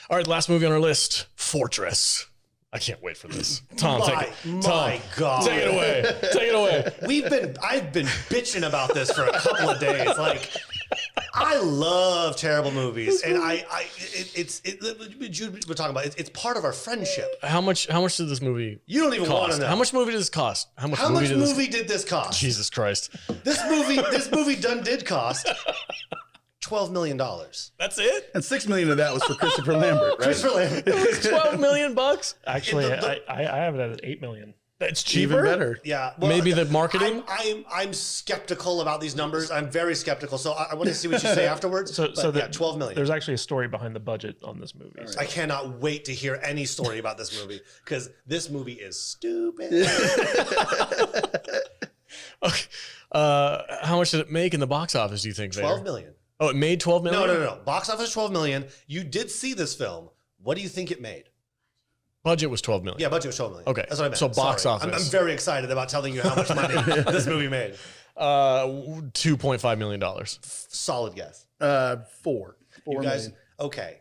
All right, last movie on our list, Fortress. I can't wait for this. Tom, God. Take it away. Take it away. I've been bitching about this for a couple of days. Like, I love terrible movies, and Jude, we're talking about it's part of our friendship. How much did this movie? You don't even want to know. How much movie did this cost? How much movie did this cost? Jesus Christ! This movie did cost $12 million. That's it? And $6 million of that was for Christopher Lambert, right? Christopher Lambert. $12 million bucks? Actually, I have it at $8 million. That's cheaper? Even better. Yeah. Well, maybe the marketing? I'm skeptical about these numbers. I'm very skeptical. So I want to see what you say afterwards. So yeah, $12 million. There's actually a story behind the budget on this movie. Right. I cannot wait to hear any story about this movie because this movie is stupid. Okay. How much did it make in the box office, do you think? 12 million. Oh, it made 12 million? No. Box office 12 million. You did see this film. What do you think it made? Budget was 12 million. Yeah, budget was 12 million. Okay. That's what I meant. So box office. I'm very excited about telling you how much money this movie made. $2.5 million. Solid guess. 4 You guys, million. okay.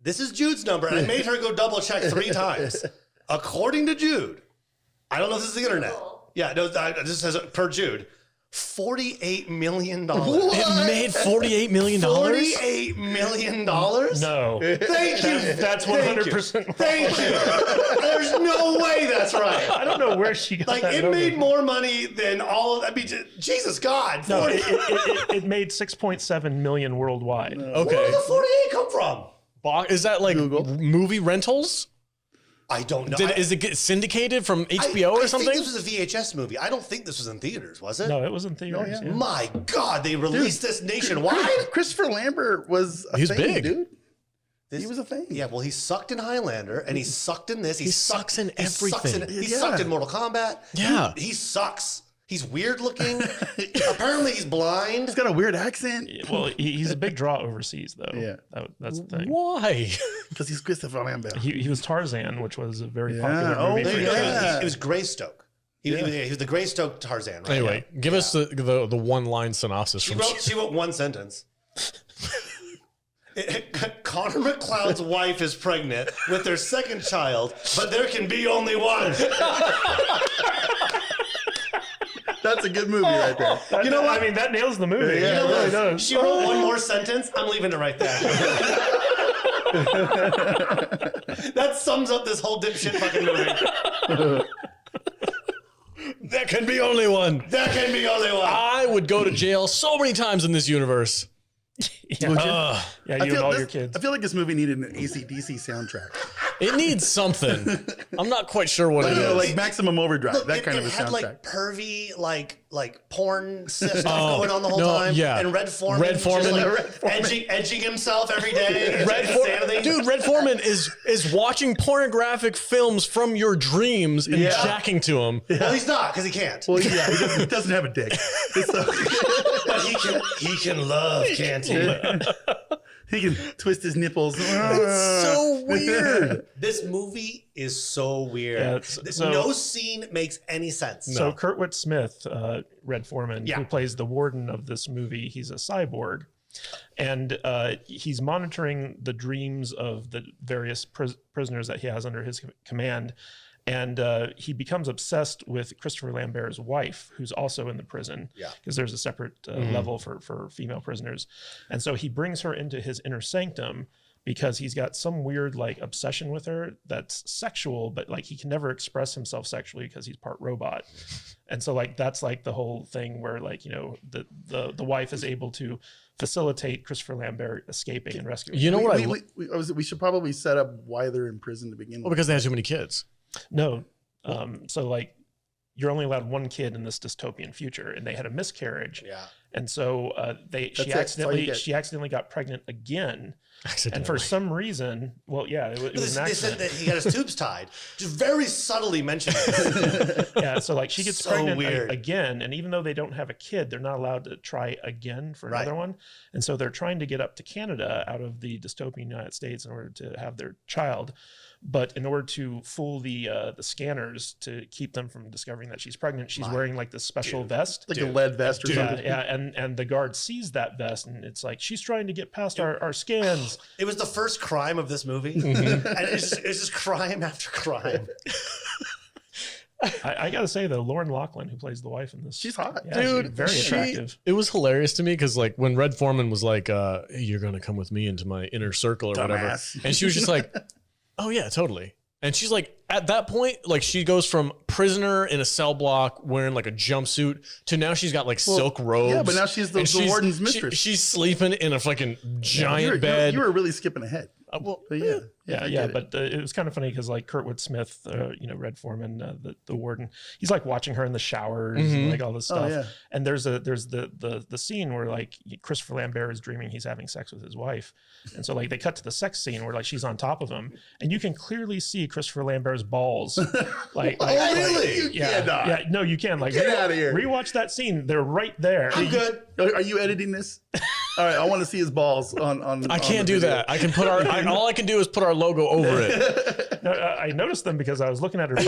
This is Jude's number, and I made her go double check 3 times. According to Jude, I don't know if this is the internet. Yeah, no, this says per Jude. $48 million. It made $48 million? $48 million? No. Thank you. That's 100%. Thank you. There's no way that's right. I don't know where she got Like, that it number. made more money than all of, I mean, Jesus God. No, it made 6.7 million worldwide. Okay. Where did the 48 come from? Is that like Google. movie rentals? I don't know. Is it get syndicated from HBO or something? I think this was a VHS movie. I don't think this was in theaters, was it? No, it was in theaters. yeah. My God, they released this nationwide? Christopher Lambert was a He's thing, big. dude. He was a thing. Yeah, well, he sucked in Highlander, and he sucked in this. He sucks in he sucks in- everything. He sucked in Mortal Kombat. Yeah. He sucks. He's weird looking. Apparently, he's blind. He's got a weird accent. Well, he's a big draw overseas, though. Yeah. That's the thing. Why? Because he's Christopher Lambert. He was Tarzan, which was a very Yeah. popular Oh, movie. there for you go. kids. It was Greystoke. He was the Greystoke Tarzan. Right? Anyway, give us the one-line synopsis from She wrote one sentence. Connor McLeod's wife is pregnant with their second child, but there can be only one. That's a good movie right there. You know what? I mean, that nails the movie. Yeah, it really does. She wrote one more sentence. I'm leaving it right there. That sums up this whole dipshit fucking movie. There can be only one. There can be only one. I would go to jail so many times in this universe. Yeah, Would you? yeah, you and all your kids. I feel like this movie needed an AC/DC soundtrack. It needs something. I'm not quite sure what it You know, is. like Maximum Overdrive, Look, that kind of a it had soundtrack. like pervy, like porn stuff going on the whole time. Yeah. And Red Foreman, Red Foreman. just like edging himself every day. Dude, Red Foreman is watching pornographic films from your dreams and Yeah. jacking to them. Well, he's not because he can't. Well, yeah, he doesn't have a dick. So, But he can love, can't he? he can twist his nipples. It's so weird. This movie is so weird. Yeah, No scene makes any sense. So Kurtwood Smith, Red Foreman, Yeah. who plays the warden of this movie, he's a cyborg. And he's monitoring the dreams of the various prisoners that he has under his command. And he becomes obsessed with Christopher Lambert's wife, who's also in the prison, because there's a separate level for female prisoners. And so he brings her into his inner sanctum because he's got some weird like obsession with her that's sexual, but like he can never express himself sexually because he's part robot. And so like that's like the whole thing where like, you know, the wife is able to facilitate Christopher Lambert escaping and rescuing. You know what we should probably set up why they're in prison to begin Well, with. because they have too many kids. No. So like you're only allowed one kid in this dystopian future, and they had a miscarriage. Yeah. And so she accidentally got pregnant again. And for some reason, well, yeah, it was an They said accident. that he got his tubes tied. Just very subtly mentioned it. Yeah, so like she gets So pregnant weird. again, and even though they don't have a kid, they're not allowed to try again for another one. And so they're trying to get up to Canada out of the dystopian United States in order to have their child. But in order to fool the scanners to keep them from discovering that she's pregnant, she's wearing like this special vest. Like a lead vest or something. Yeah, and the guard sees that vest, and it's like, she's trying to get past our scans. It was the first crime of this movie, and it's just crime after crime. I gotta say though, Lauren Lachlan, who plays the wife in this, She's hot. yeah, Dude, she's very attractive. It was hilarious to me because like when Red Foreman was like, hey, you're gonna come with me into my inner circle or whatever, Dumbass. and she was just like, oh yeah, totally. And she's like, at that point, like she goes from prisoner in a cell block wearing like a jumpsuit to now she's got like silk robes. Yeah, but now she's the And warden's mistress. She's sleeping in a fucking giant bed. You were really skipping ahead. Well, But yeah. I Yeah, get it. but it was kind of funny because like Kurtwood Smith, Red Foreman, the warden, he's like watching her in the showers and like all this stuff. yeah. And there's the scene where like Christopher Lambert is dreaming he's having sex with his wife, and so like they cut to the sex scene where like she's on top of him, and you can clearly see Christopher Lambert's balls. Really? You cannot. Yeah, no, you can. Like, Get outta here. Rewatch that scene; they're right there. I'm good. Are you editing this? All right, I want to see his balls on. I can't do that. I can put all I can do is put our logo over it. No, I noticed them because I was looking at her butt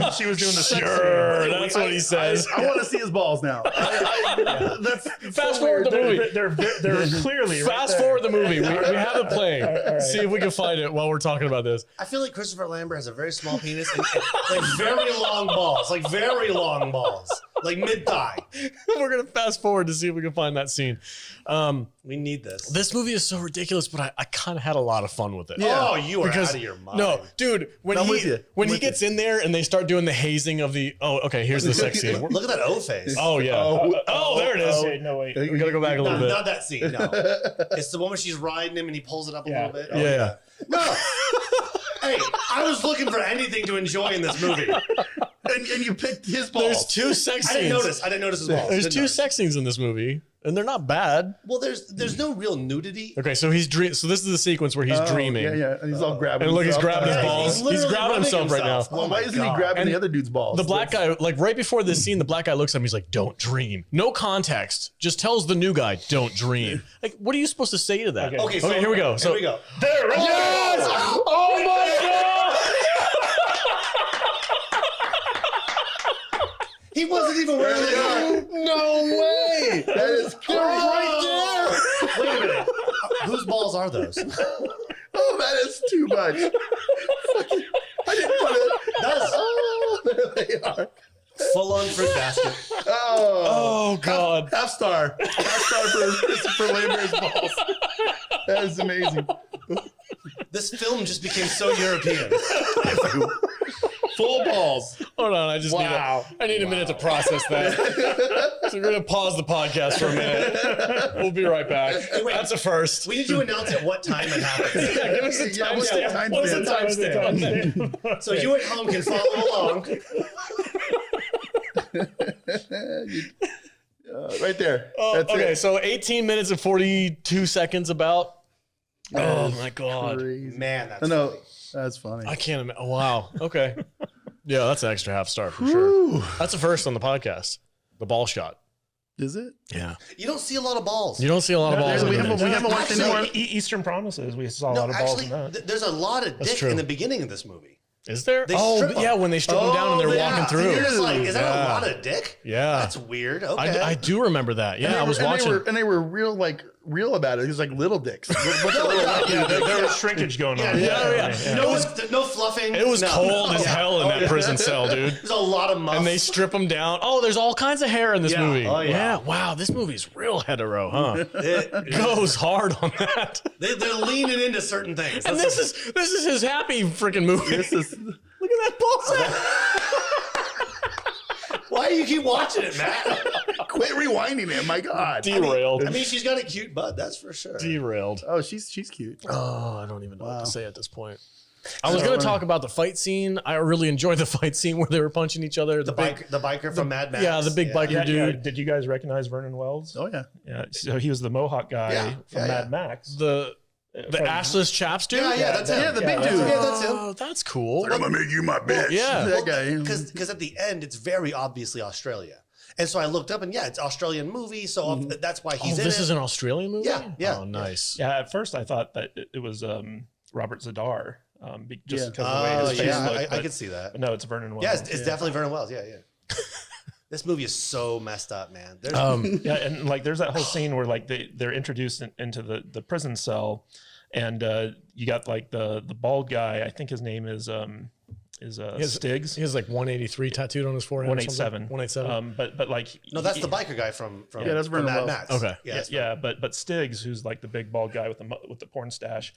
when she was doing the sex Sure, scene. that's what he says. I want to see his balls now. That's Fast forward the movie. They're clearly right Fast there. forward the movie. We have it playing. See if we can find it while we're talking about this. I feel like Christopher Lambert has a very small penis and like very long balls, like mid-thigh. We're gonna fast forward to see if we can find that scene. We need this. This movie is so ridiculous, but I kind of had a lot of fun with it. Yeah. Oh, you are out of your mind. No, dude, when I'm with you. when I'm he with gets in there and they start doing the hazing of the okay, here's the sex scene. Look at that O face. Oh yeah. Oh, there it is. Okay, no wait. We gotta go back a little bit. Not that scene. No, it's the one where she's riding him and he pulls it up a little bit. Oh, Yeah. No. Hey, I was looking for anything to enjoy in this movie. and you picked his balls. There's two sex I scenes. didn't notice his balls. There's Didn't two notice. sex scenes in this movie, and they're not bad. Well, there's no real nudity. Okay, so he's So this is the sequence where he's dreaming. Yeah. And he's all grabbing. And look, he's himself. grabbing his Yeah, balls. He's literally grabbing rubbing himself right now. Oh Why my isn't he God. grabbing And the other dude's balls? The black guy, like right before this scene, the black guy looks at him. He's like, "Don't dream." No context. Just tells the new guy, "Don't dream." Like, what are you supposed to say to that? Okay. Okay, here we go. Here we go. There, right Yes! Oh my god! He wasn't even wearing the No way! That is right Wait a minute. Whose balls are those? Oh, that is too much. I didn't put it. That's Oh, there they are. full on fruit basket. Oh god! Half star. Half star for Christopher Lambert's balls. That is amazing. This film just became so European. Full balls. Hold on, I just need a minute to process that. So we're gonna pause the podcast for a minute. We'll be right back. wait. That's a first. We need to announce at what time it happens. Yeah, give us a Yeah, what's the timestamp. What's the timestamp? timestamp? So you at home can follow along. Right there. Oh, That's okay, it. so 18 minutes and 42 seconds about. Oh my god. Crazy. Man, that's No, funny. that's funny. I can't imagine. Oh, wow. Okay. Yeah, that's an extra half star for sure. That's a first on the podcast. The ball shot. Is it? Yeah. You don't see a lot of balls. You don't see a lot of balls. we in haven't- this. we haven't watched any Actually, more. Eastern Promises, we saw a No, lot of balls actually, in that. there's a lot of dick true. in the beginning of this movie. Is there? They Oh, strip 'em. yeah, when they strip them down and they're Yeah. walking through. You're just like, is that a Yeah. lot of dick? Yeah. That's weird. Okay. I do remember that. Yeah, I was And watching. they were real about it. He was like little dicks. There was shrinkage going on. yeah. No fluffing. It was No. cold as hell in that prison cell, dude. There's a lot of muff. And they strip them down. Oh, there's all kinds of hair in this Yeah. movie. Oh, yeah. Wow, this movie's real hetero, huh? It Goes hard on that. they're leaning into certain things. And this is his happy freaking movie. This is Look at that ball sack. Why do you keep watching it, Matt? quit rewinding it. My God. Derailed. I mean, she's got a cute butt, that's for sure. Derailed. Oh, she's cute. Oh, I don't even know what Wow. to say at this point. I was going to talk about the fight scene. I really enjoyed the fight scene where they were punching each other. The biker from Mad Max. Yeah, the big biker Yeah, dude. did you guys recognize Vernon Wells? Oh yeah. Yeah, so he was the Mohawk guy Yeah, from yeah, Mad yeah. Max. The assless chaps dude. Yeah, that's him. Yeah, the big Yeah, dude. Yeah, that's him. Oh, that's cool. I'm gonna make you my bitch. yeah. that guy. Because at the end, it's very obviously Australia. And so I looked up and yeah, it's Australian movie. So that's why he's Oh, in this it. is an Australian movie? Yeah. Oh, nice. Yeah, at first I thought that it was Robert Zadar, just Yeah. because of the way his face yeah, looked. I but- could see that. but no, it's Vernon Wells. Yeah, it's definitely Vernon Wells. Yeah, yeah. This movie is so messed up, man. There's, Yeah, and like there's that whole scene where like they're introduced into the prison cell, and you got like the bald guy. I think his name is Stiggs. He has like 183 tattooed on his forehead. 187. 187. But like no, that's the biker guy from that's from Vernon Mad Wells. Max. Okay. yeah, but Stiggs, who's like the big bald guy with the porn stash,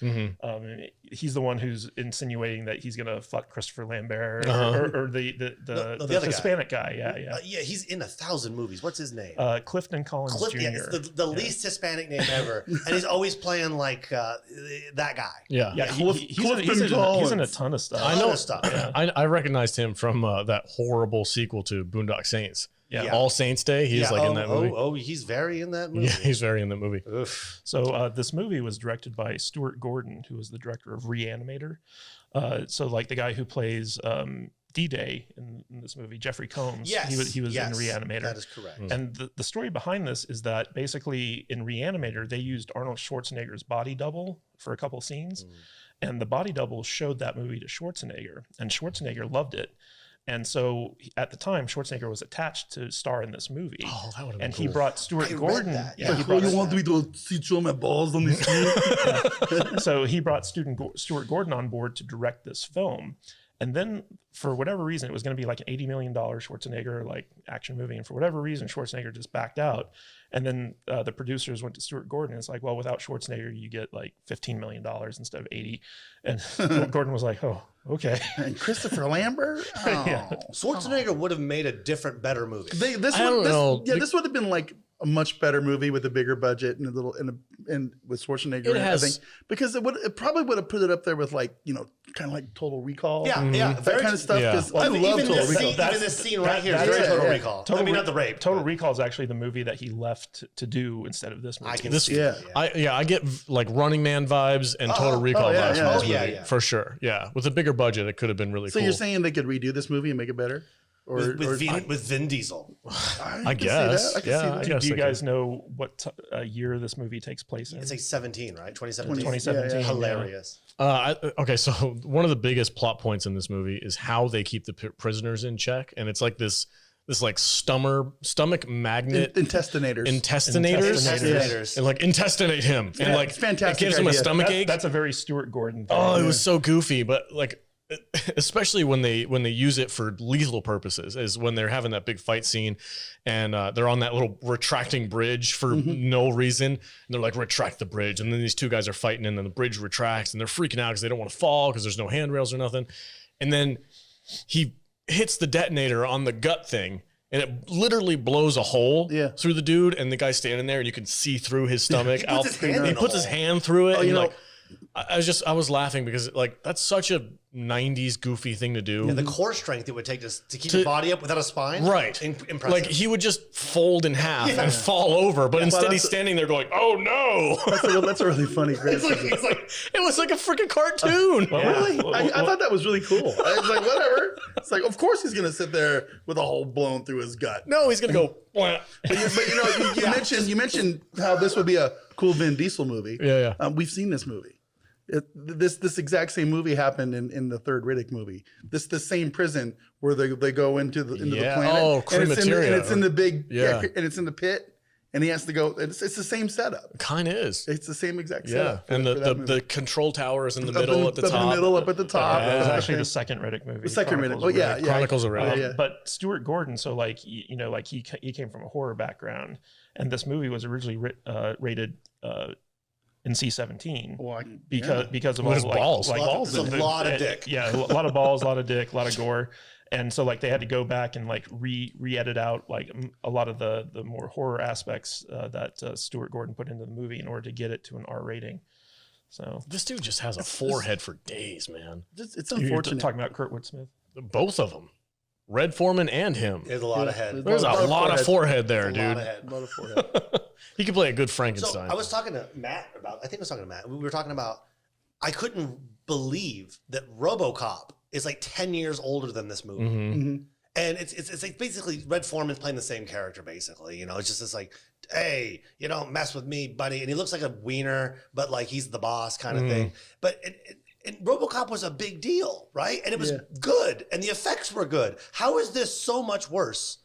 he's the one who's insinuating that he's gonna fuck Christopher Lambert or the Hispanic guy. Yeah, he's in 1,000 movies. What's his name? Clifton Collins Jr. Yeah, it's the least Hispanic name ever, and he's always playing like that guy. Yeah. Yeah, he's in a ton of stuff. I know stuff. Yeah. I recognized him from that horrible sequel to Boondock Saints. Yeah. All Saints Day. He's like in that movie. Oh, he's very in that movie. Yeah, he's very in that movie. Oof. So this movie was directed by Stuart Gordon, who was the director of Reanimator. So like the guy who plays D-Day in this movie, Jeffrey Combs. Yes, he was in Reanimator. That is correct. And the story behind this is that basically in Reanimator, they used Arnold Schwarzenegger's body double for a couple scenes. And the body double showed that movie to Schwarzenegger, and Schwarzenegger loved it. And so at the time, Schwarzenegger was attached to star in this movie. Oh, that would have been And cool. he brought Stuart I read Gordon. that. Yeah, he Like, brought, you want me to see my balls on this screen? so he brought Stuart Gordon on board to direct this film. And then for whatever reason, it was going to be like an $80 million Schwarzenegger like action movie. And for whatever reason, Schwarzenegger just backed out. And then the producers went to Stuart Gordon. And it's like, well, without Schwarzenegger, you get like $15 million instead of 80. And Stuart Gordon was like, oh, okay. And Christopher Lambert? Oh. Yeah. Schwarzenegger would have made a different, better movie. This would have been like a much better movie with a bigger budget and and with Schwarzenegger. It has- I think, because it probably would have put it up there with like, kind of like Total Recall. Yeah, that very kind of stuff. yeah. Because I love even Total this Recall. scene, even this scene right here is that's very it, Total yeah. Recall. I mean, not the rape. Total Recall is actually the movie that he left to do instead of this movie. I can This- see Yeah. that, I get like Running Man vibes and Total Recall yeah, vibes yeah. from this Oh, yeah, movie, yeah. for sure. Yeah, with a bigger budget, it could have been really So cool. you're saying they could redo this movie and make it better? Or, with Vin Diesel. I guess. I can see Yeah, that. I Do guess you they guys know what year this movie takes place in? It's like 17, right? 2017. 2017. Yeah. Hilarious. Okay, so one of the biggest plot points in this movie is how they keep the prisoners in check, and it's like this like stomach magnet Intestinators. intestinators, Intestinators. and like intestinate him, and like it's fantastic it gives him a idea. stomach ache. That's a very Stuart Gordon thing. Oh, it was so goofy, but like, especially when they use it for lethal purposes, is when they're having that big fight scene, and they're on that little retracting bridge for no reason, and they're like, retract the bridge, and then these two guys are fighting, and then the bridge retracts, and they're freaking out because they don't want to fall because there's no handrails or nothing, and then he hits the detonator on the gut thing. And it literally blows a hole through the dude, and the guy's standing there, and you can see through his stomach. He puts his hand through it. And like, I was laughing because like that's such a 90s goofy thing to do. Yeah, the core strength it would take to keep your body up without a spine. Right. Impressive. Like he would just fold in half and fall over, but instead he's standing there going, "Oh no!" That's a really funny. It was like a freaking cartoon. Really? I thought that was really cool. I was like, whatever. It's like, of course he's gonna sit there with a hole blown through his gut. No, he's gonna go. Blah. But you mentioned how this would be a cool Vin Diesel movie. Yeah. We've seen this movie. This exact same movie happened in the third Riddick movie. The same prison where they go into the planet. Oh, crematorium. And it's in the big and it's in the pit, and he has to go. It's the same setup. Kind of is. It's the same exact Yeah, setup. and the control tower is in the middle at the top. In the middle, up at the top. That was Yeah. actually the second Riddick movie. The second Riddick. Chronicles Oh of yeah, Riddick. yeah. Chronicles of Riddick. Yeah. But Stuart Gordon, so like like he came from a horror background, and this movie was originally rated NC-17 because of Well, all there's balls. There's a lot of dick. Yeah, a lot of balls, a lot of dick, a lot of gore. And so like they had to go back and like re-edit out like a lot of the more horror aspects that Stuart Gordon put into the movie in order to get it to an R rating. So This dude just has a forehead for days, man. It's you're unfortunate. talking about Kurtwood Smith. Both of them, Red Foreman and him. There's a lot of head. There's a lot of forehead there, A lot of dude. head. A lot of forehead. He could play a good So Frankenstein. I was talking to Matt about. I think I was talking to Matt. We were talking about. I couldn't believe that RoboCop is like 10 years older than this movie, Mhm. and it's like basically Red Foreman's playing the same character. Basically, it's just this like, hey, you don't mess with me, buddy, and he looks like a wiener, but like he's the boss kind of thing. But And RoboCop was a big deal, right? And it was good, and the effects were good. How is this so much worse?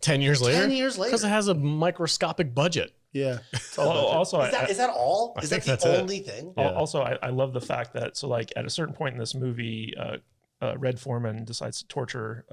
10 years later? 10 years later. Because it has a microscopic budget. Yeah. Also, Is that all? Is that the only thing? Yeah. Also, I love the fact that, so like at a certain point in this movie, Red Foreman decides to torture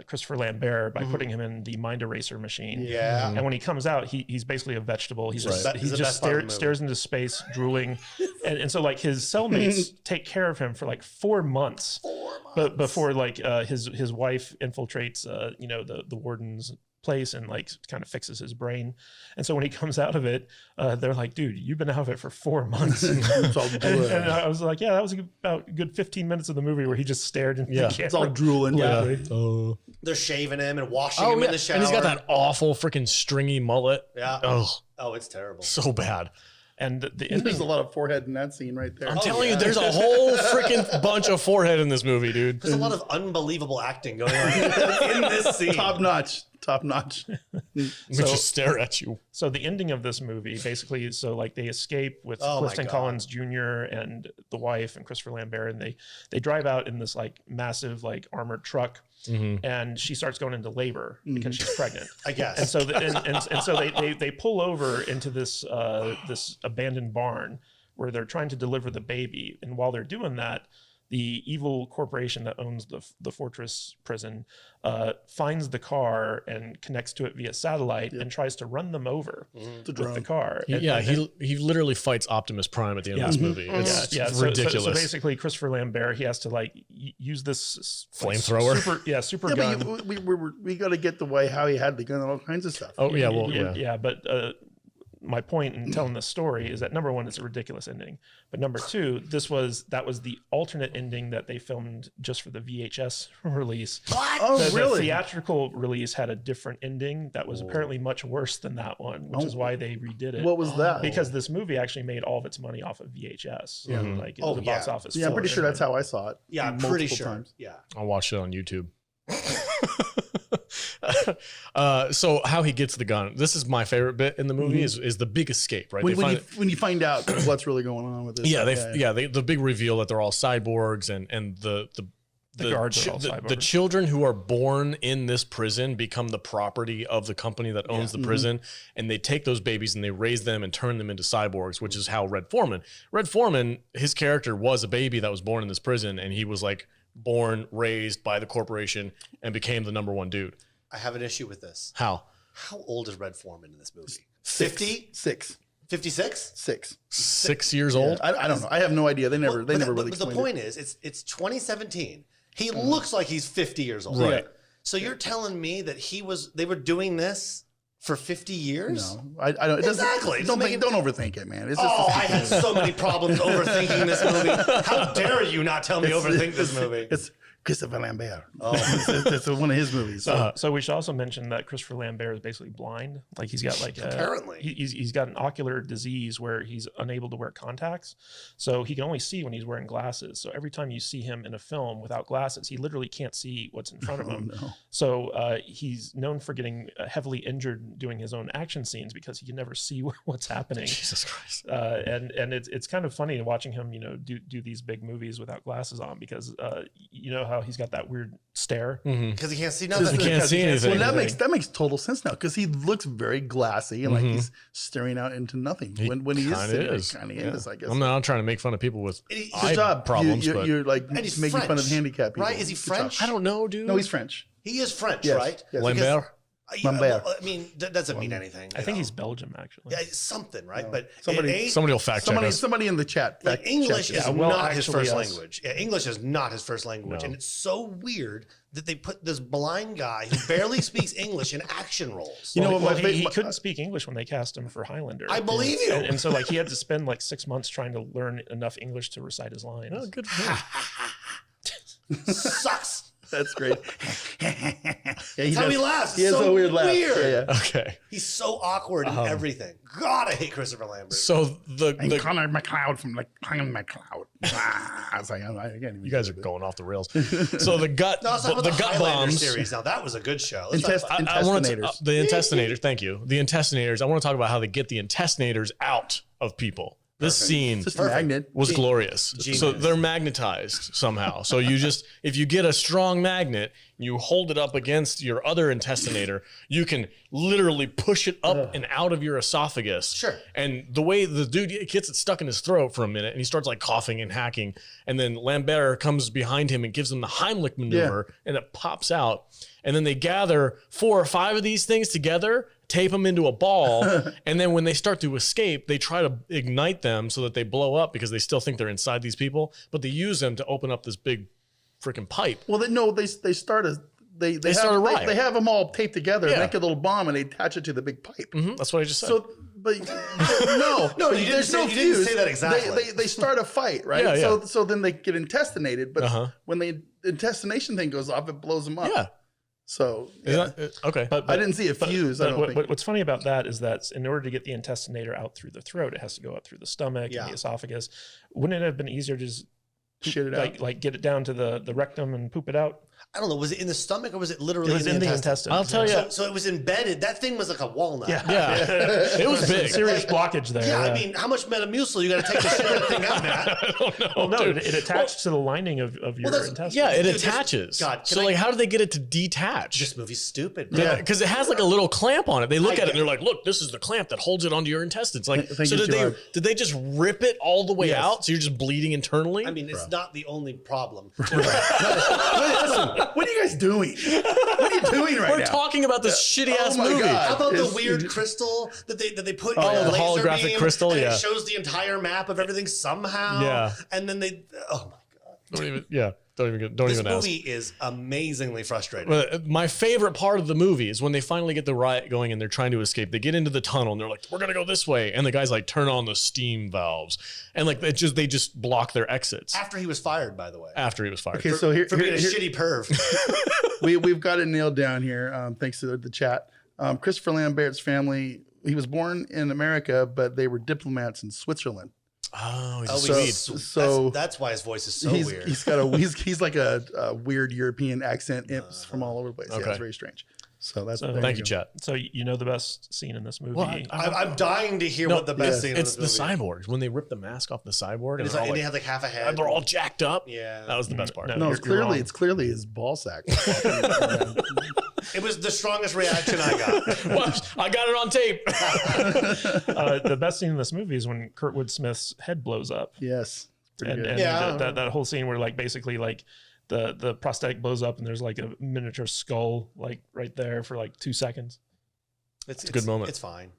Christopher Lambert by putting him in the mind eraser machine. Yeah. And when he comes out, he's basically a vegetable. He He's the just best part of the movie. stares into space, drooling. and so like his cellmates take care of him for like 4 months. 4 months. But before like his wife infiltrates the warden's place and like kind of fixes his brain. And so when he comes out of it, they're like, dude, you've been out of it for 4 months. and I was like, yeah, that was about a good 15 minutes of the movie where he just stared into the camera. It's all drooling. Yeah. They're shaving him and washing him in the shower. And he's got that awful freaking stringy mullet. Yeah. Oh, It's terrible. so bad. And There's a lot of forehead in that scene right there. I'm telling you, there's a whole freaking bunch of forehead in this movie, dude. There's a lot of unbelievable acting going on in this scene. Top notch. We just stare at you. So the ending of this movie, basically, so like they escape with Clifton Collins Jr. and the wife and Christopher Lambert, and they drive out in this like massive like armored truck, and she starts going into labor because she's pregnant, I guess. And so so they pull over into this this abandoned barn where they're trying to deliver the baby, and while they're doing that, the evil corporation that owns the fortress prison finds the car and connects to it via satellite and tries to run them over with the car. He literally fights Optimus Prime at the end of this movie. It's ridiculous. So basically, Christopher Lambert, he has to like use this flamethrower. Super gun. But we got to get the way how he had the gun and all kinds of stuff. Oh yeah, but my point in telling this story is that number one, it's a ridiculous ending, but number two, that was the alternate ending that they filmed just for the VHS release. What? Oh, really? The theatrical release had a different ending that was apparently much worse than that one, which is why they redid it. What was that? Because this movie actually made all of its money off of VHS. Like the box office. Yeah, I'm pretty sure that's how I saw it. Yeah, I'm pretty sure. Times. Yeah. I watched it on YouTube. So how he gets the gun. This is my favorite bit in the movie is the big escape, right? When you find out what's really going on with this. The big reveal that they're all cyborgs and the guards are all cyborgs. The children who are born in this prison become the property of the company that owns the prison, and they take those babies and they raise them and turn them into cyborgs, which is how Red Foreman, his character was a baby that was born in this prison, and he was like born, raised by the corporation, and became the #1 dude. I have an issue with this. How old is Red Foreman in this movie? 50? 6. 56? 6. 6 years old? I don't know. I have no idea. They never really But the explained point is, it's 2017. He looks like he's 50 years old. Right. So you're telling me that they were doing this for 50 years? No, I don't. It Exactly. Don't overthink it, man. It's just I had so many problems overthinking this movie. How dare you not tell me overthink this movie? It's Christopher Lambert. It's one of his movies. So we should also mention that Christopher Lambert is basically blind. Like he's got like apparently he's got an ocular disease where he's unable to wear contacts, so he can only see when he's wearing glasses. So every time you see him in a film without glasses, he literally can't see what's in front of him. No. So he's known for getting heavily injured doing his own action scenes because he can never see what's happening. Jesus Christ. And it's kind of funny watching him, do these big movies without glasses on because how he's got that weird stare because he can't see nothing. He can't see anything. Well, that makes total sense now because he looks very glassy and like he's staring out into nothing when he is. Kind of is, I guess. I'm not trying to make fun of people with Good job. problems, but You're like and he's making French, fun of handicapped people. right? Is he French? I don't know, dude. No, he's French. He is French, Yes. right? Yes. Lambert. Lambert. I mean, that doesn't mean anything. I think he's Belgium actually. Yeah, it's something, right? But Somebody Somebody will fact check us. Somebody in the chat. like English is not his actually, first yes. language. Yeah, English is not his first language, No. and it's so weird that they put this blind guy who barely speaks English in action roles. You know Well, what? he couldn't speak English when they cast him for Highlander. I believe you. And so like he had to spend like 6 months trying to learn enough English to recite his lines. Oh, good for him. Sucks. That's great. That's how he laughs. He has so a weird laugh. weird. Yeah. Okay. He's so awkward in everything. God, I hate Christopher Lambert. So the Connor McLeod from like Connor McLeod. I was like, I can't even. you guys are going off the rails. So the gut No, it's not the the gut Highlander bombs series. Now that was a good show. Let's talk about- I want to Intestinators. the intestinators. Thank you. The intestinators. I want to talk about how they get the intestinators out of people. This scene Just a magnet. was glorious. Genius. So they're magnetized somehow. So if you get a strong magnet, you hold it up against your other intestinator, you can literally push it up and out of your esophagus. Sure. And the way the dude gets it stuck in his throat for a minute and he starts like coughing and hacking. And then Lambert comes behind him and gives him the Heimlich maneuver and it pops out. And then they gather 4 or 5 of these things together, tape them into a ball, and then when they start to escape, they try to ignite them so that they blow up because they still think they're inside these people, but they use them to open up this big freaking pipe. Well, they start a they start a riot. They have them all taped together, Yeah. make a little bomb, and they attach it to the big pipe. That's what I just said. So, but no, you didn't say that exactly. They start a fight, right? Yeah, yeah. So then they get intestinated, but Uh-huh. when the intestination thing goes off, it blows them up. yeah. So Is yeah. that, okay. But I didn't see it fuse. I don't think. What's funny about that is that in order to get the intestinator out through the throat, it has to go up through the stomach Yeah. and the esophagus. Wouldn't it have been easier to just Shit it out. like get it down to the rectum and poop it out? I don't know. Was it in the stomach or was it literally It was in the intestine. I'll tell you. So it was embedded. That thing was like a walnut. Yeah. Yeah. It was big. Serious blockage there. Yeah, I mean, how much Metamucil you got to take to shit that thing out, Matt? I don't know. Well, no, dude. it attached to the lining of your that's- intestine. Yeah, it Dude, this- attaches. God, can so I- like, how do they get it to detach? This movie's stupid. Yeah. Because it has like a little clamp on it. They look I at it and get they're like, "Look, this is the clamp that holds it onto your intestines." Like, Thank so you, Gerard. did they just rip it all the way Yes. out? So you're just bleeding internally? I mean, it's not the only problem. Listen, what are you guys doing? What are you doing right We're now? talking about this shitty ass my movie. God. How about the It's- weird crystal that they put Oh, in a the laser holographic beam, crystal, and yeah. it shows the entire map of everything somehow. Yeah. And then they, oh my God. Don't This even ask. movie is amazingly frustrating. But my favorite part of the movie is when they finally get the riot going and they're trying to escape. They get into the tunnel and they're like, "We're gonna go this way," and the guys like turn on the steam valves and like they just block their exits After he was fired, by the way. after he was fired. Okay, so here, For being a here- shitty perv. we've got it nailed down here. Thanks to the chat. Christopher Lambert's family. He was born in America, but they were diplomats in Switzerland. Oh, he's Oh, sweet. So that's why his voice is so he's weird. he's got a he's like a weird European accent imps from all over the place. Yeah, Okay. it's very strange. So that's So- there Thank you, go. chat. So you know the best scene in this movie. Well, I'm dying to hear what the best scene It's of the this movie is. cyborgs when they rip the mask off the cyborg and, And, it's they're, like, all and they like, have like half a head. they're all jacked up. Yeah. That was the best part. No. No, You're wrong. it's clearly his ball sack. It was the strongest reaction I got. Well, I got it on tape. The best scene in this movie is when Kurtwood Smith's head blows up. Yes. Pretty And, good. and Yeah. that whole scene where like basically like the prosthetic blows up and there's like a miniature skull like right there for like 2 seconds. It's a good moment. It's fine.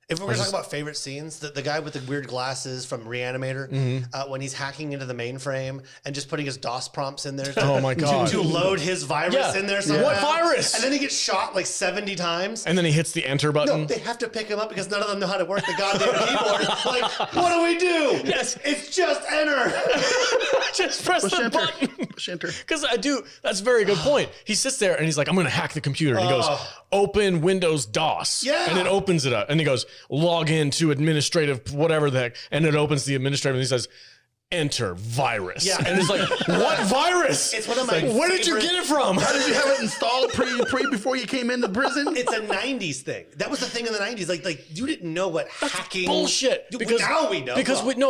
If we're talking about favorite scenes, the guy with the weird glasses from Reanimator, Mm-hmm. when he's hacking into the mainframe and just putting his DOS prompts in there Oh my God. to load his virus Yeah. in there somehow. What virus? And then he gets shot like 70 times. And then he hits the enter button. No, they have to pick him up because none of them know how to work the goddamn keyboard. Like, what do we do? Yes. It's just enter. Just press Push the enter. button. Push enter. Because I do. That's a very good point. He sits there and he's like, "I'm going to hack the computer." And he goes, "Open Windows DOS." Yeah. And it opens it up. And he goes, "Log into administrative whatever the heck." And it opens the administrative and he says, "Enter virus." Yeah. And it's like, "What virus?" It's one of my Where did you favorite- get it from? How did you have it installed pre before you came into prison? It's a 90s thing. That was the thing in the 90s. Like you didn't know what hacking. Bullshit. Because now we know.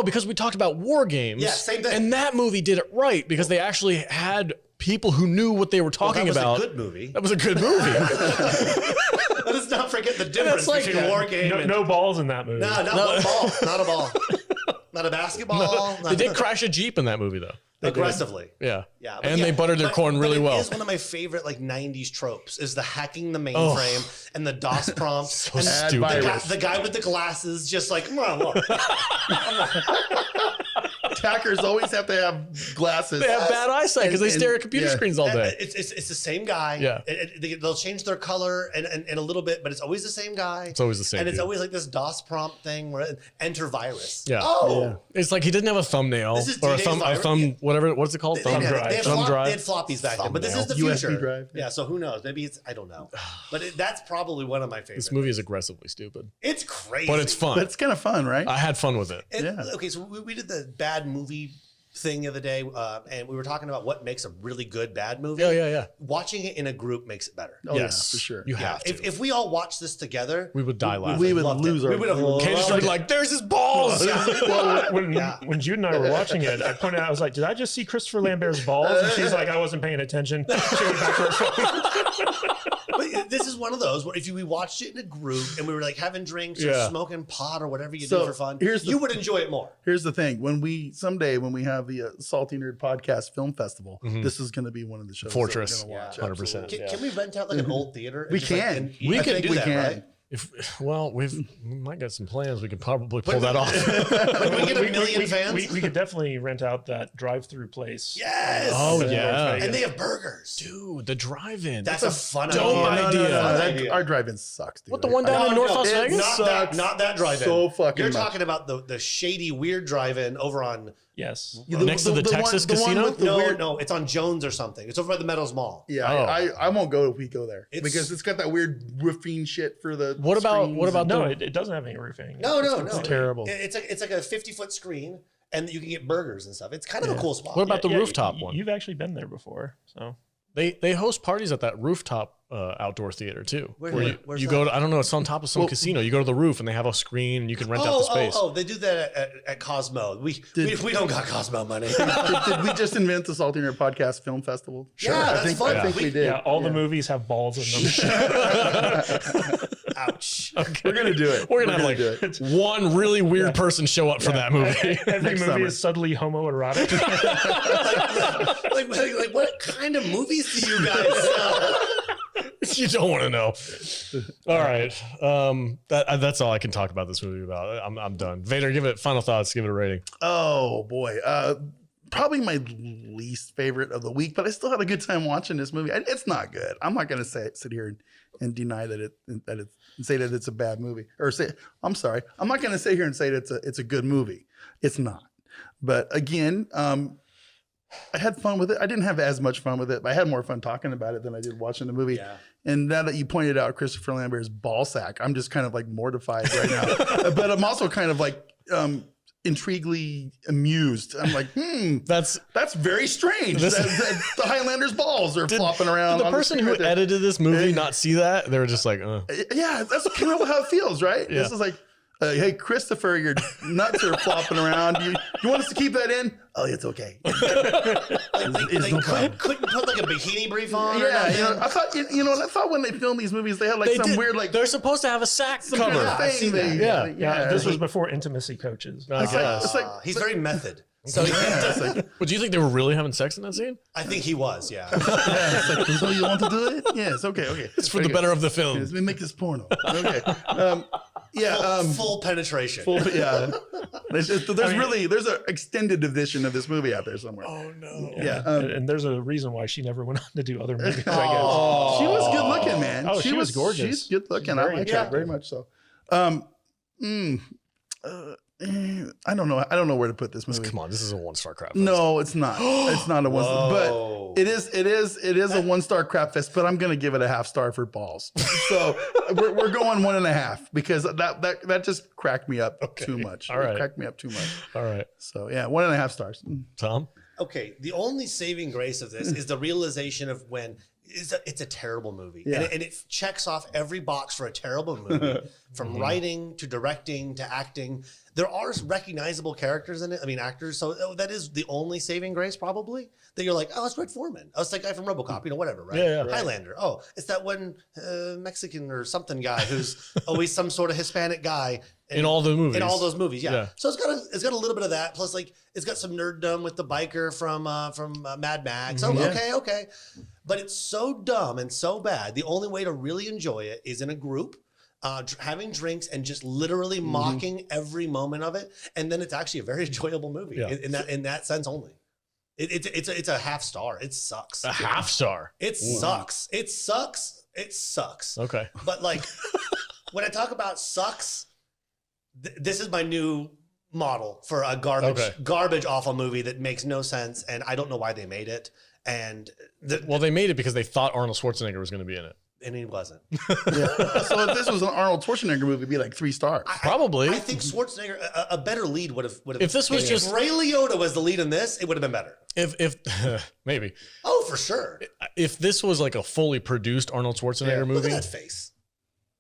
Because we talked about war games. Yeah, same thing. And that movie did it right because they actually had people who knew what they were talking that was about. a good movie. That was a good movie. Let us not forget the difference like between that. war game and No balls in that movie. no, not one ball, not a ball, not a basketball. They did crash a Jeep in that movie though. aggressively. Yeah. Yeah, And they buttered their corn really well. It is one of my favorite like 90s tropes is the hacking the mainframe and the DOS prompts and stupid. the guy with the glasses just like look. Attackers always have to have glasses. They have bad eyesight because they And- stare at computer yeah. screens all day. It's the same guy. Yeah. They'll change their color and a little bit, but it's always the same guy. It's always the same And it's dude. always like this DOS prompt thing where enter virus. Yeah. Oh. It's like he didn't have a thumbnail This is or a D-Day's thumb, virus. whatever. What's it called? They Thumb had drive. They had floppies back then, but this is the USB future. drive, Yeah, so who knows? Maybe it's I don't know, but that's probably one of my favorites. This movie is aggressively stupid, It's crazy, but it's fun. But it's kind of fun, right? I had fun with it. It- Yeah. Okay, so we did the bad movie thing the other day, and we were talking about what makes a really good bad movie. Yeah. Watching it in a group makes it better. Oh, Yes, yeah, for sure. You have to. If we all watch this together, we would die laughing. We would loved lose it. our. We would have Kate just loved be it. like, "There's his balls." Well, when Jude and I were watching it, I pointed out, I was like, "Did I just see Christopher Lambert's balls?" And she's like, "I wasn't paying attention." She went back to her phone. But this is one of those where if we watched it in a group and we were like having drinks or Yeah. smoking pot or whatever you So, do for fun, here's the- you would enjoy it more. Here's the thing: someday when we have the Salty Nerd Podcast Film Festival, this is going to be one of the shows. Fortress. that we're gonna watch. 100%. Absolutely. Can we rent out like an old theater? and We just, like, can. and We I can think do we that, can. right? We might get some plans. We could probably pull that off. Like we get a million fans. We could definitely rent out that drive-through place. Yes. Oh, in yeah. North And Vegas. they have burgers. Dude, the drive-in. That's a fun dope idea. idea. Fun That- idea. Our drive-in sucks, dude. What, the one down in North Las it Vegas? Not that drive-in. So fucking You're much. talking about the shady, weird drive-in over on. Yes. Next to the Texas one casino? with the No, weird- no, it's on Jones or something. It's over by the Meadows Mall. Yeah, Oh. I won't go if we go there It's- because it's got that weird roofing shit for the. What about screens. No, the it doesn't have any roofing. No. It's terrible. It's like a 50-foot screen, and you can get burgers and stuff. It's kind of a cool spot. What about the rooftop one? You've actually been there before, so They host parties at that rooftop outdoor theater too. Where's You that? go to, I don't know, it's on top of some Well- casino. You go to the roof and they have a screen and you can rent out the space. Oh, they do that at Cosmo. We don't got Cosmo money. did we just invent the Salty Nerd Podcast Film Festival? Sure. Yeah, that's fun. I think we did. yeah, all the movies have balls in them. Ouch. We're gonna do it. We're gonna have do like it. one really weird person show up for that movie. Every Next movie summer. is subtly homoerotic. like what kind of movies do you guys sell? You don't want to know. All right, that's all I can talk about this movie about. I'm done. Vader, give it final thoughts. Give it a rating. Oh boy, probably my least favorite of the week, but I still had a good time watching this movie. It's not good. I'm not gonna sit here and deny that say that it's a bad movie, or say I'm sorry. I'm not gonna sit here and say that it's a good movie. It's not. But again, I had fun with it. I didn't have as much fun with it, but I had more fun talking about it than I did watching the movie. Yeah. And now that you pointed out Christopher Lambert's ballsack, I'm just kind of like mortified right now. But I'm also kind of like intriguingly amused. I'm like, That's that's very strange. This- that the Highlander's balls are flopping around. Did the on person screen who right there. edited this movie not see that? They were just like, Yeah, that's kind of how it feels, right? Yeah. This is like, hey, Christopher, your nuts are flopping around. You want us to keep that in? Oh, it's okay. They couldn't put like a bikini brief on. or Yeah, nothing? you know, I thought when they film these movies, they had like they some did. weird like They're supposed to have a sack some cover. kind of I've seen thing. that. Yeah. This was before intimacy coaches. I guess. It's like He's very method. so yeah, it's like, But do you think they were really having sex in that scene? I think he was. Yeah. it's like, so you want to do it? Yes, okay. It's for the better of the film. Let me make this porno. Okay. Full penetration. Yeah. There's an extended edition of this movie out there somewhere. Oh no. Yeah. And there's a reason why she never went on to do other movies, I guess. She was good looking, man. Oh, she was gorgeous. She's good looking. I Very like her attractive. very much so. I don't know. I don't know where to put this movie. Come on, this is a 1-star crap. fest. No, it's not. It's not a one star, Whoa. but it is a 1-star crap fest, but I'm gonna give it a half star for balls. So we're going 1.5 because that just cracked me up too much. All right. It cracked me up too much. All right, So yeah, 1.5 stars. Tom. Okay, the only saving grace of this is the realization of when it's a terrible movie. Yeah. And it checks off every box for a terrible movie, from writing to directing to acting. There are recognizable characters in it. I mean, actors. So that is the only saving grace, probably, that you're like, oh, it's Red Foreman. Oh, it's that guy from RoboCop, whatever, right? Yeah, yeah. Highlander. Oh, it's that one Mexican or something guy who's always some sort of Hispanic guy. In all the movies. In all those movies, yeah. Yeah. So it's got a little bit of that. Plus, like, it's got some nerddom with the biker from Mad Max. Oh, okay. But it's so dumb and so bad. The only way to really enjoy it is in a group, having drinks and just literally mocking every moment of it. And then it's actually a very enjoyable movie Yeah. in that sense only. It's a half star. It sucks. A half star. It sucks. It sucks. It sucks. Okay. But like, when I talk about sucks, this is my new model for a garbage awful movie that makes no sense, and I don't know why they made it. And Well, they made it because they thought Arnold Schwarzenegger was going to be in it. and he wasn't. Yeah. So if this was an Arnold Schwarzenegger movie, it'd be like 3 stars. Probably. I think Schwarzenegger, a better lead would have. If this was just Ray Liotta was the lead in this, it would have been better. if maybe. Oh, for sure. If this was like a fully produced Arnold Schwarzenegger Look movie. at that face.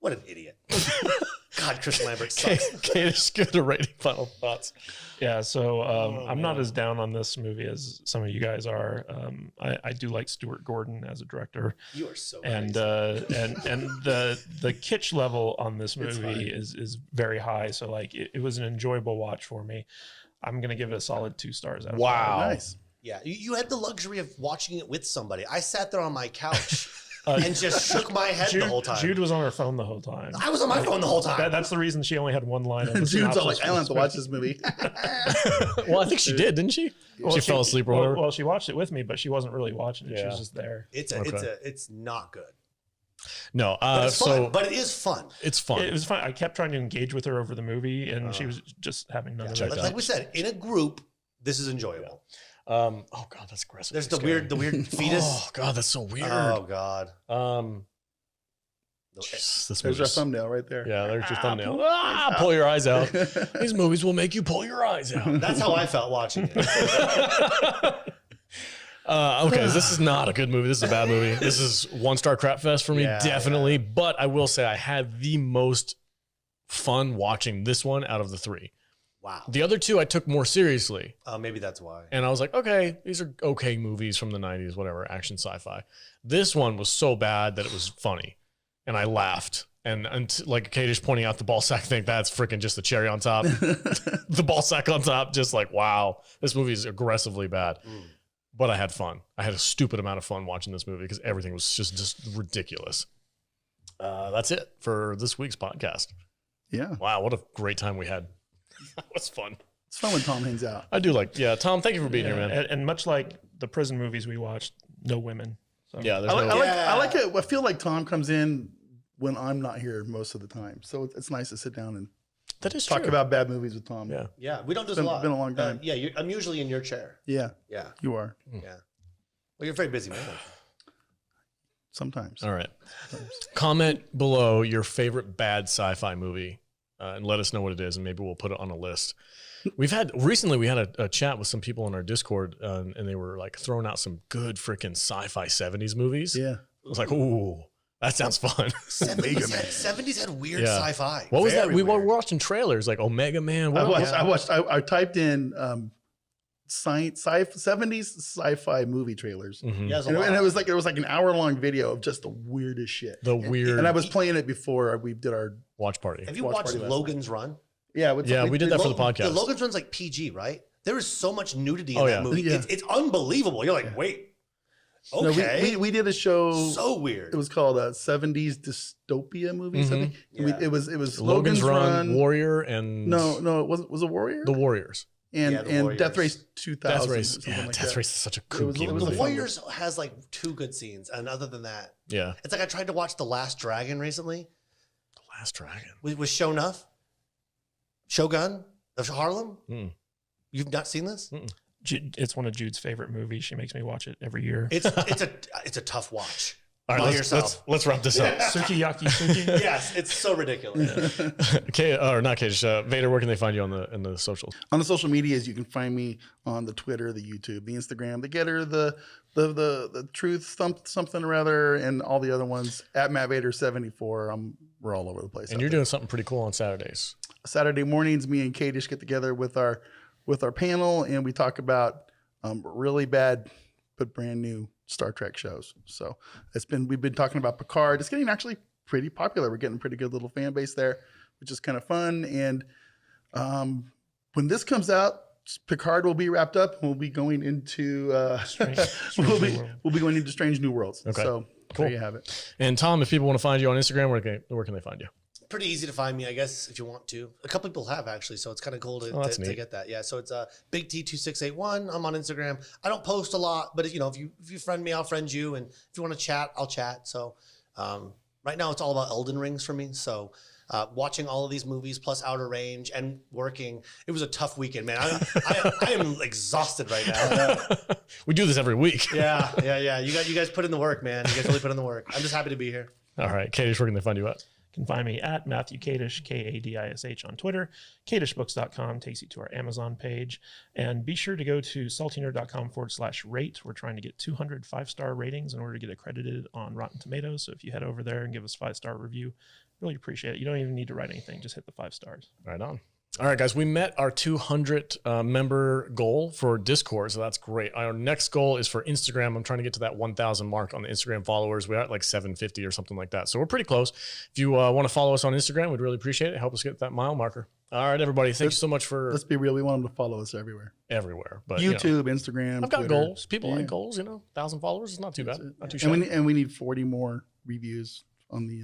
What an idiot. God, Chris Lambert sucks. Kate is good at writing final thoughts. Yeah, so I'm not as down on this movie as some of you guys are. I do like Stuart Gordon as a director, You are so and crazy. and the kitsch level on this movie is very high. So like it was an enjoyable watch for me. I'm gonna give it a solid 2 stars out of 5. Wow. Nice. Yeah, you had the luxury of watching it with somebody. I sat there on my couch and just shook my head the whole time. Jude was on her phone the whole time. I was on my phone the whole time. That's the reason she only had one line. In the Jude's all like, synopsis I don't have to watch this movie. Well, I think she did, didn't she? She fell asleep or whatever. Well, she watched it with me, but she wasn't really watching it. She was just there. It's not good. No. But it's fun. So But it is fun. it's fun. It was fun. I kept trying to engage with her over the movie, and she was just having none of it. Like we said, in a group, this is enjoyable. Oh God, that's aggressive. There's the weird fetus. Oh God, that's so weird. Oh God. Jeez, this There's our movie's- thumbnail right there. Yeah, there's your thumbnail. Pull your eyes out. These movies will make you pull your eyes out. That's how I felt watching it. Okay, this is not a good movie. This is a bad movie. This is 1-star crap fest for me, Yeah, definitely. But I will say I had the most fun watching this one out of the 3. Wow. The other 2 I took more seriously. Maybe that's why. And I was like, okay, these are okay movies from the 90s, whatever, action sci-fi. This one was so bad that it was funny. And I laughed. And like Kate pointing out the ball sack thing, that's freaking just the cherry on top. The ball sack on top, just like, wow, this movie is aggressively bad. But I had fun. I had a stupid amount of fun watching this movie because everything was just ridiculous. That's it for this week's podcast. Yeah. Wow, what a great time we had. That was fun. It's fun when Tom hangs out. I do like, Tom, thank you for being here, man. And much like the prison movies we watched, no women. So. Yeah, there's I like it. I feel like Tom comes in when I'm not here most of the time. So it's nice to sit down and that is talk true. about bad movies with Tom. Yeah. Yeah, we don't do this Been- a lot. been a long time. I'm usually in your chair. Yeah. Yeah. You are. Yeah. Well, you're a very busy man. Sometimes. All right. Comment below your favorite bad sci-fi movie and let us know what it is, and maybe we'll put it on a list. Recently we had a chat with some people in our Discord, and they were like throwing out some good freaking sci-fi 70s movies. Yeah. I was like, ooh, that sounds fun. 70s had weird Yeah. sci-fi. What was that? Very We were weird. watching trailers like Omega Man. I typed in science 70s sci-fi movie trailers. Mhm. Yeah, there's a And lot. it was like an hour-long video of just the weirdest shit. The weird And I was playing it before we did our watch party. Have you Watch watched party last Logan's Run? yeah, We did that for the podcast. The Logan's Run's like PG, right? There is so much nudity in Oh, that yeah. movie. Yeah. It's unbelievable. You're like, wait, No, okay. we did a show. So weird. It was called a 70s dystopia movies. I think Yeah. it was Logan's Run, Warrior, and No, it wasn't. Was it Warrior? The Warriors. and Yeah, the and Warriors. Death Race 2000. Death or Race. something Yeah, like Death that. Race is such a It was- kooky it was The a movie. fun- Warriors has like 2 good scenes, and other than that, Yeah. it's like I tried to watch The Last Dragon recently The Last Dragon. with Shogun of Harlem. Mm. You've not seen this? It's one of Jude's favorite movies. She makes me watch it every year. It's a tough watch. All By right, yourself. let's wrap this up. Sukiyaki Suki. Yes, it's so ridiculous. Okay, or not Kate, Vader, where can they find you on the socials? On the social medias, you can find me on the Twitter, the YouTube, the Instagram, the Getter, the Truth something or other, and all the other ones at Matt Vader 74. We're all over the place. And you're doing something pretty cool on Saturdays. Saturday mornings, me and Kadish get together with our panel, and we talk about really bad but brand new Star Trek shows. So we've been talking about Picard. It's getting actually pretty popular. We're getting a pretty good little fan base there, which is kind of fun. And when this comes out, Picard will be wrapped up, and we'll be going into we'll be going into Strange New Worlds. Okay. So Cool. there you have it. And Tom, if people want to find you on Instagram, where can they find you? Pretty easy to find me, I guess, if you want to. A couple people have actually, so it's kind of cool to get that. Yeah, so it's Big T2681. I'm on Instagram. I don't post a lot, but if you friend me, I'll friend you, and if you want to chat, I'll chat. So right now, it's all about Elden Rings for me. So watching all of these movies plus Outer Range and working, it was a tough weekend, man. I am exhausted right now. We do this every week. Yeah. You guys put in the work, man. You guys really put in the work. I'm just happy to be here. All right. Kadish, where can they find you at? You can find me at Matthew Kadish, Kadish on Twitter. KadishBooks.com takes you to our Amazon page. And be sure to go to saltynerd.com/rate. We're trying to get 200 5-star ratings in order to get accredited on Rotten Tomatoes. So if you head over there and give us a 5-star review, really appreciate it. You don't even need to write anything. Just hit the 5 stars. Right on. All right, guys, we met our 200 member goal for Discord, so that's great. Our next goal is for Instagram. I'm trying to get to that 1,000 mark on the Instagram followers. We're at like 750 or something like that, so we're pretty close. If you want to follow us on Instagram, we'd really appreciate it. Help us get that mile marker. All right, everybody, thank you so much for... Let's be real. We want them to follow us everywhere. Everywhere. But YouTube, Instagram, I've got Twitter. goals. People like goals, 1,000 followers is not too bad. Not too shabby. And we need 40 more reviews on the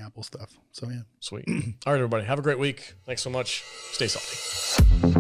Apple stuff. So, yeah. Sweet. All right, everybody. Have a great week. Thanks so much. Stay salty.